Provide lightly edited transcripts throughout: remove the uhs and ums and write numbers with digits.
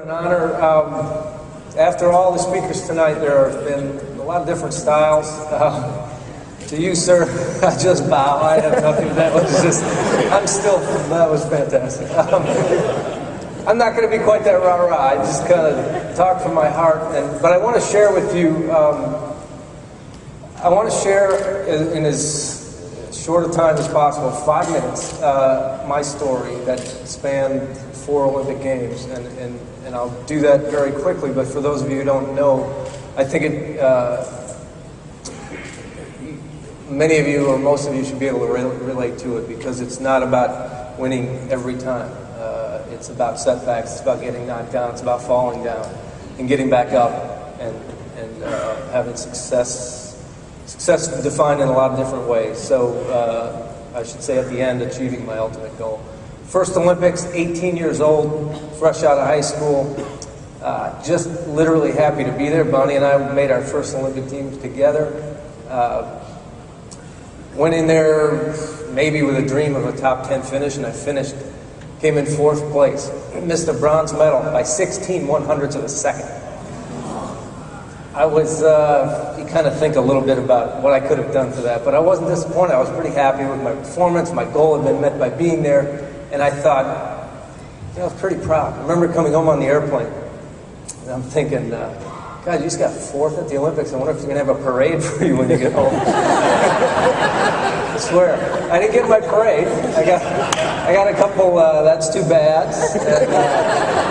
An honor. After all the speakers tonight, there have been a lot of different styles. To you, sir, I just bow. I have nothing. That was fantastic. I'm not going to be quite that rah-rah. I just kind of talk from my heart. But I want to share with you, I want to share in as short a time as possible, 5 minutes, my story that spanned 4 Olympic Games. And I'll do that very quickly, but for those of you who don't know, I think many of you or most of you should be able to relate to it, because it's not about winning every time. It's about setbacks, it's about getting knocked down, it's about falling down and getting back up and having success defined in a lot of different ways. So I should say at the end, achieving my ultimate goal. First Olympics, 18 years old, fresh out of high school, just literally happy to be there. Bonnie and I made our first Olympic team together. Went in there maybe with a dream of a top 10 finish, and I finished. Came in 4th place. Missed a bronze medal by 16/100ths of a second. I was, you kind of think a little bit about what I could have done for that, but I wasn't disappointed. I was pretty happy with my performance. My goal had been met by being there, and I thought, I was pretty proud. I remember coming home on the airplane, and I'm thinking, God, you just got 4th at the Olympics. I wonder if you're going to have a parade for you when you get home. I swear. I didn't get my parade. I got a couple, that's too bad,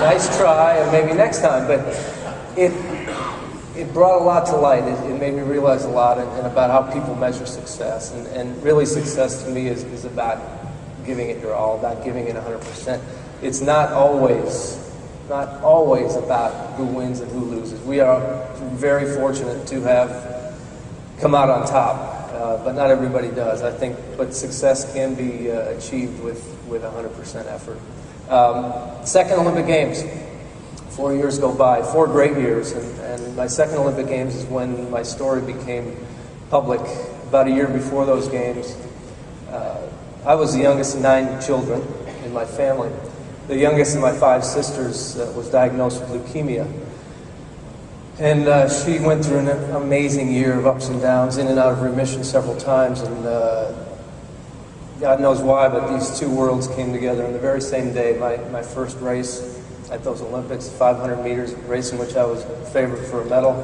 nice try, and maybe next time. But it brought a lot to light. It made me realize a lot and about how people measure success. And really success to me is about giving it your all, about giving it 100%. It's not always about who wins and who loses. We are very fortunate to have come out on top, but not everybody does. I think, but success can be achieved with 100% effort. Second Olympic Games, 4 years go by, 4 great years, and my second Olympic Games is when my story became public. About a year before those games, I was the youngest of 9 children in my family. The youngest of my 5 sisters was diagnosed with leukemia. And she went through an amazing year of ups and downs, in and out of remission several times. And God knows why, but these 2 worlds came together on the very same day. My first race at those Olympics, 500 meters, a race in which I was favored for a medal.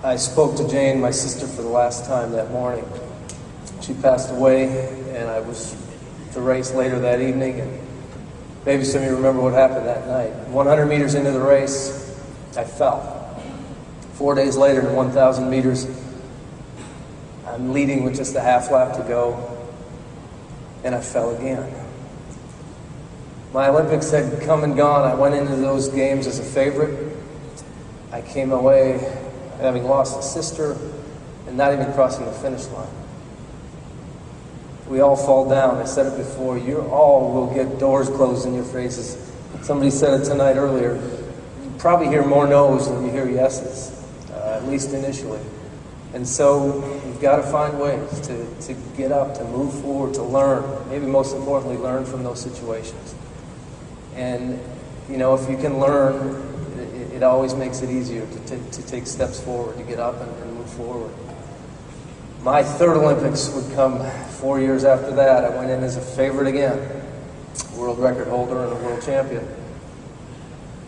I spoke to Jane, my sister, for the last time that morning. She passed away, and I was to race later that evening. And maybe some of you remember what happened that night. 100 meters into the race, I fell. 4 days later, in 1,000 meters, I'm leading with just a half lap to go, and I fell again. My Olympics had come and gone. I went into those games as a favorite. I came away having lost a sister and not even crossing the finish line. We all fall down. I said it before. You all will get doors closed in your faces. Somebody said it tonight earlier. You probably hear more no's than you hear yeses, at least initially. And so you've got to find ways to get up, to move forward, to learn. Maybe most importantly, learn from those situations. And, you know, if you can learn, it always makes it easier to take steps forward, to get up and move forward. My third Olympics would come 4 years after that. I went in as a favorite again, world record holder and a world champion.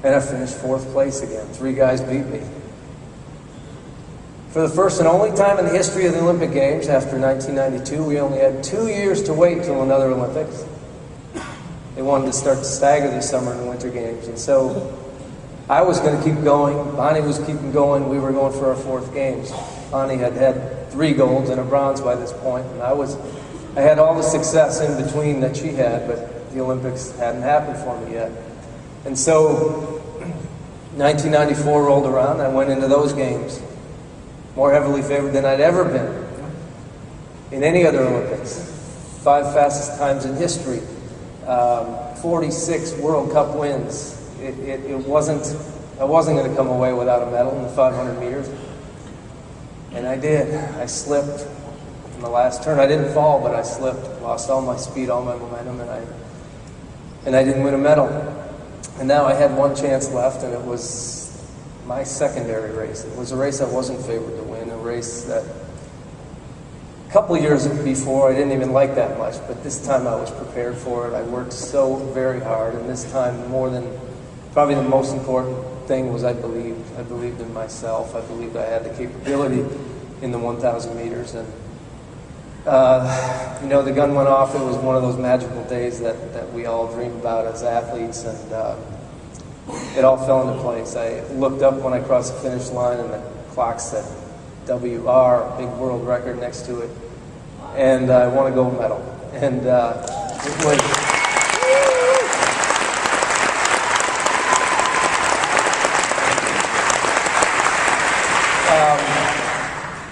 And I finished 4th place again. 3 guys beat me. For the first and only time in the history of the Olympic Games, after 1992, we only had 2 years to wait till another Olympics. They wanted to start to stagger the summer and the winter games. And so I was going to keep going. Bonnie was keeping going. We were going for our 4th games. Bonnie had 3 golds and a bronze by this point, and I had all the success in between that she had, but the Olympics hadn't happened for me yet. And so 1994 rolled around, and I went into those games more heavily favored than I'd ever been in any other Olympics. 5 fastest times in history, 46 World Cup wins. I wasn't going to come away without a medal in the 500 meters. And I did. I slipped in the last turn. I didn't fall, but I slipped. Lost all my speed, all my momentum, and I didn't win a medal. And now I had one chance left, and it was my secondary race. It was a race I wasn't favored to win, a race that a couple of years before I didn't even like that much, but this time I was prepared for it. I worked so very hard, and this time more than, probably the most important thing was I believed. I believed in myself. I believed I had the capability in the 1,000 meters. And you know, the gun went off. It was one of those magical days that we all dream about as athletes, and it all fell into place. I looked up when I crossed the finish line, and the clock said WR, big world record next to it, and I won a gold medal. And it was,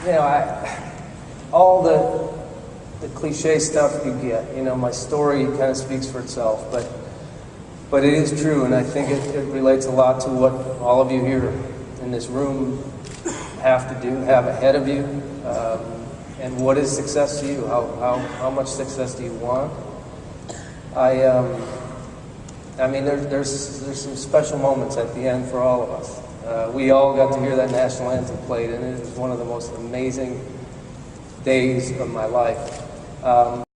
you know, all the cliche stuff you get, you know, my story kind of speaks for itself, but it is true, and I think it relates a lot to what all of you here in this room have to do, have ahead of you, and what is success to you? How much success do you want? I mean, there's some special moments at the end for all of us. We all got to hear that national anthem played, and it was one of the most amazing days of my life.